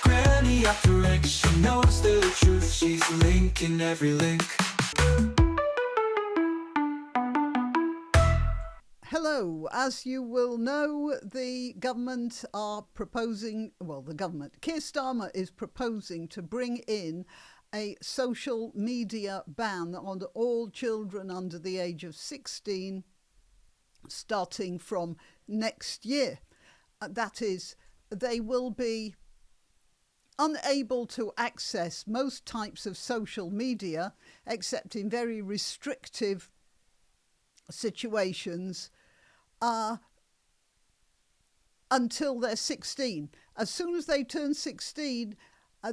granniopteryx, she knows the truth, she's linking every link. Hello, as you will know, the government are proposing, Keir Starmer is proposing to bring in a social media ban on all children under the age of 16 starting from next year. That is, they will be unable to access most types of social media except in very restrictive situations until they're 16. As soon as they turn 16,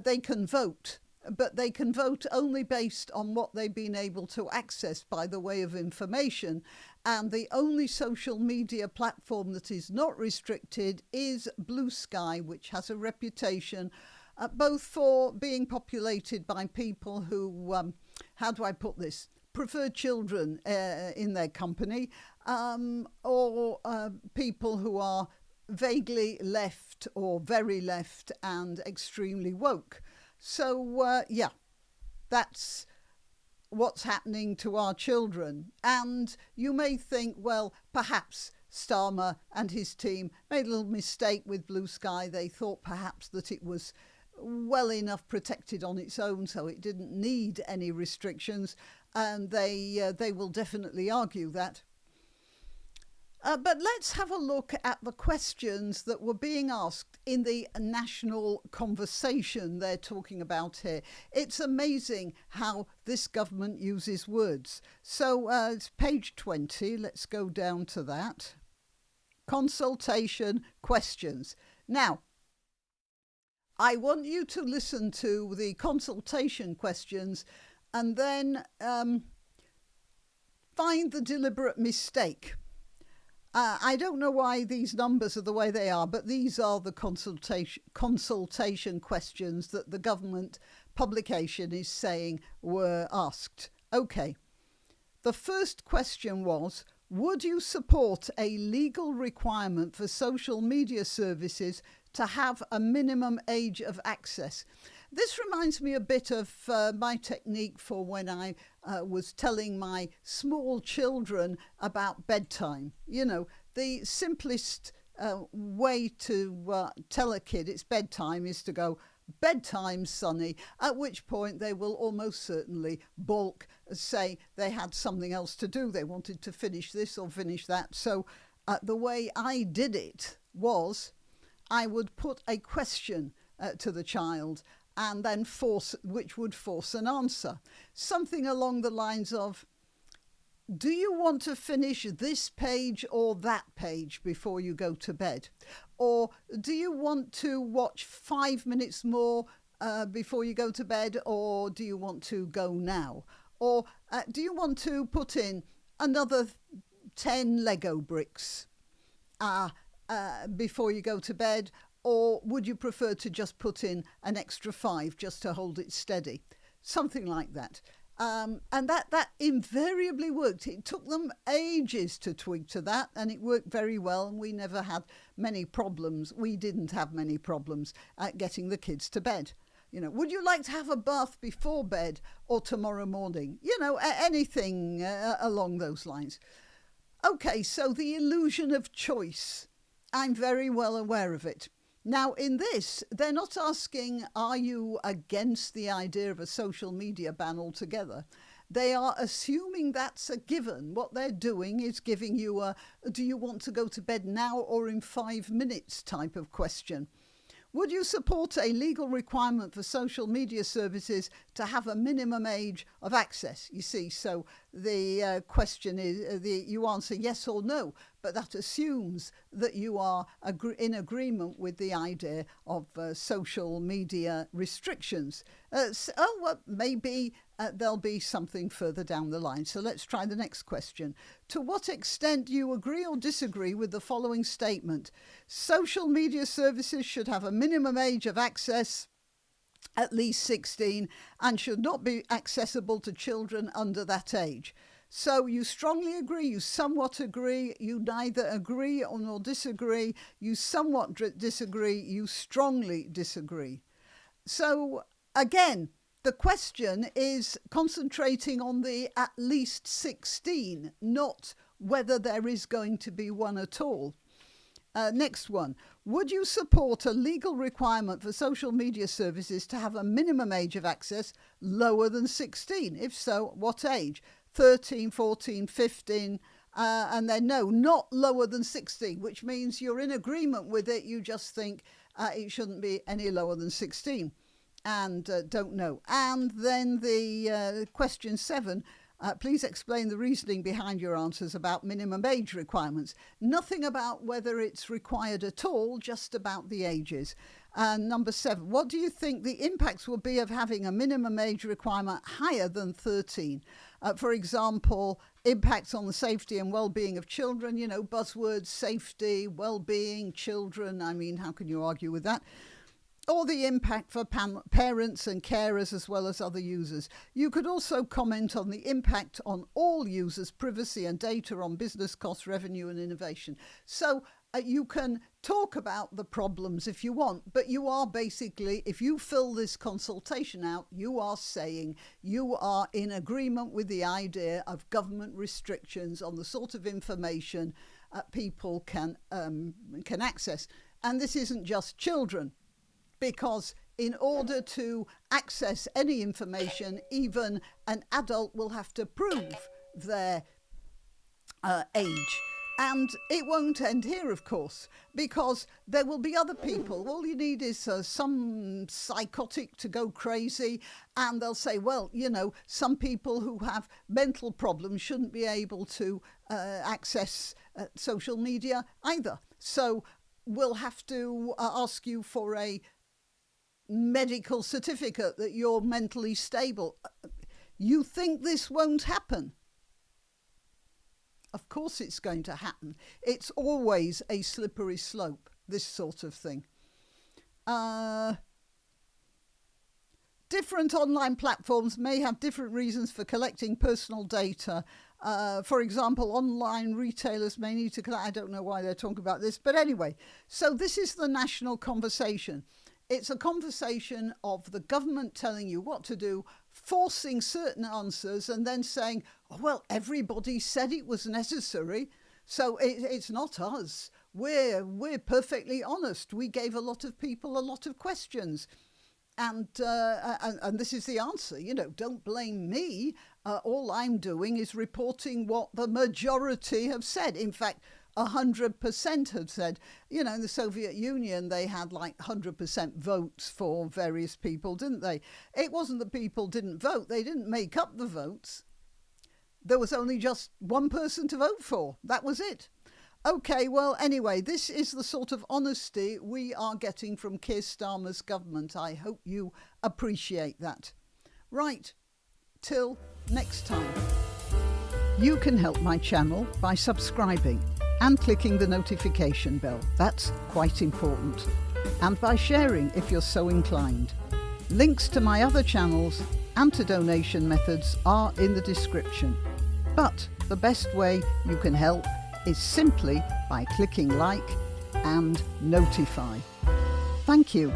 they can vote, but they can vote only based on what they've been able to access by the way of information. And the only social media platform that is not restricted is Blue Sky, which has a reputation both for being populated by people who, how do I put this, prefer children in their company, or people who are vaguely left or very left and extremely woke. So, that's what's happening to our children. And you may think, well, perhaps Starmer and his team made a little mistake with Blue Sky. They thought perhaps that it was well enough protected on its own, so it didn't need any restrictions, and they will definitely argue that. But let's have a look at the questions that were being asked in the national conversation they're talking about here. It's amazing how this government uses words. So it's page 20. Let's go down to that. Consultation questions. Now, I want you to listen to the consultation questions and then find the deliberate mistake. I don't know why these numbers are the way they are, but these are the consultation questions that the government publication is saying were asked. Okay. The first question was, would you support a legal requirement for social media services to have a minimum age of access? This reminds me a bit of my technique for when I was telling my small children about bedtime. You know, the simplest way to tell a kid it's bedtime is to go, bedtime, Sonny, at which point they will almost certainly balk, say they had something else to do. They wanted to finish this or finish that. So the way I did it was I would put a question to the child and then which would force an answer. Something along the lines of, do you want to finish this page or that page before you go to bed? Or do you want to watch 5 minutes more before you go to bed? Or do you want to go now? Or do you want to put in another 10 Lego bricks before you go to bed? Or would you prefer to just put in an extra 5 just to hold it steady? Something like that. And that invariably worked. It took them ages to twig to that, and it worked very well. And we never had many problems. We didn't have many problems at getting the kids to bed. You know, would you like to have a bath before bed or tomorrow morning? You know, anything along those lines. Okay, so the illusion of choice. I'm very well aware of it. Now, in this, they're not asking, are you against the idea of a social media ban altogether? They are assuming that's a given. What they're doing is giving you a, do you want to go to bed now or in 5 minutes type of question. Would you support a legal requirement for social media services to have a minimum age of access? You see, so the question is, you answer yes or no, but that assumes that you are in agreement with the idea of social media restrictions. Maybe there'll be something further down the line. So let's try the next question. To what extent do you agree or disagree with the following statement? Social media services should have a minimum age of access, at least 16, and should not be accessible to children under that age. So you strongly agree, you somewhat agree, you neither agree nor disagree, you somewhat disagree, you strongly disagree. So again, the question is concentrating on the at least 16, not whether there is going to be one at all. Next one. Would you support a legal requirement for social media services to have a minimum age of access lower than 16? If so, what age? 13, 14, 15, and then no, not lower than 16, which means you're in agreement with it. You just think it shouldn't be any lower than 16 and don't know. And then the question 7. Please explain the reasoning behind your answers about minimum age requirements. Nothing about whether it's required at all, just about the ages. And number 7, what do you think the impacts will be of having a minimum age requirement higher than 13? For example, impacts on the safety and well-being of children, buzzwords, safety, well-being, children. I mean, how can you argue with that? Or the impact for parents and carers as well as other users. You could also comment on the impact on all users, privacy and data, on business costs, revenue and innovation. So you can talk about the problems if you want, but you are basically, if you fill this consultation out, you are saying you are in agreement with the idea of government restrictions on the sort of information people can access. And this isn't just children, because in order to access any information, even an adult will have to prove their age. And it won't end here, of course, because there will be other people. All you need is some psychotic to go crazy, and they'll say, well, some people who have mental problems shouldn't be able to access social media either. So we'll have to ask you for a medical certificate that you're mentally stable. You think this won't happen? Of course it's going to happen. It's always a slippery slope, this sort of thing. Different online platforms may have different reasons for collecting personal data. For example, online retailers may need to collect, I don't know why they're talking about this, but anyway. So this is the national conversation. It's a conversation of the government telling you what to do, forcing certain answers, and then saying, oh, well, everybody said it was necessary, so it's not us. We're perfectly honest. We gave a lot of people a lot of questions. And this is the answer. Don't blame me. All I'm doing is reporting what the majority have said. In fact, 100% have said, in the Soviet Union, they had like 100% votes for various people, didn't they? It wasn't that people didn't vote. They didn't make up the votes. There was only just one person to vote for. That was it. Okay, well, anyway, this is the sort of honesty we are getting from Keir Starmer's government. I hope you appreciate that. Right, till next time. You can help my channel by subscribing and clicking the notification bell. That's quite important. And by sharing if you're so inclined. Links to my other channels and to donation methods are in the description. But the best way you can help is simply by clicking like and notify. Thank you.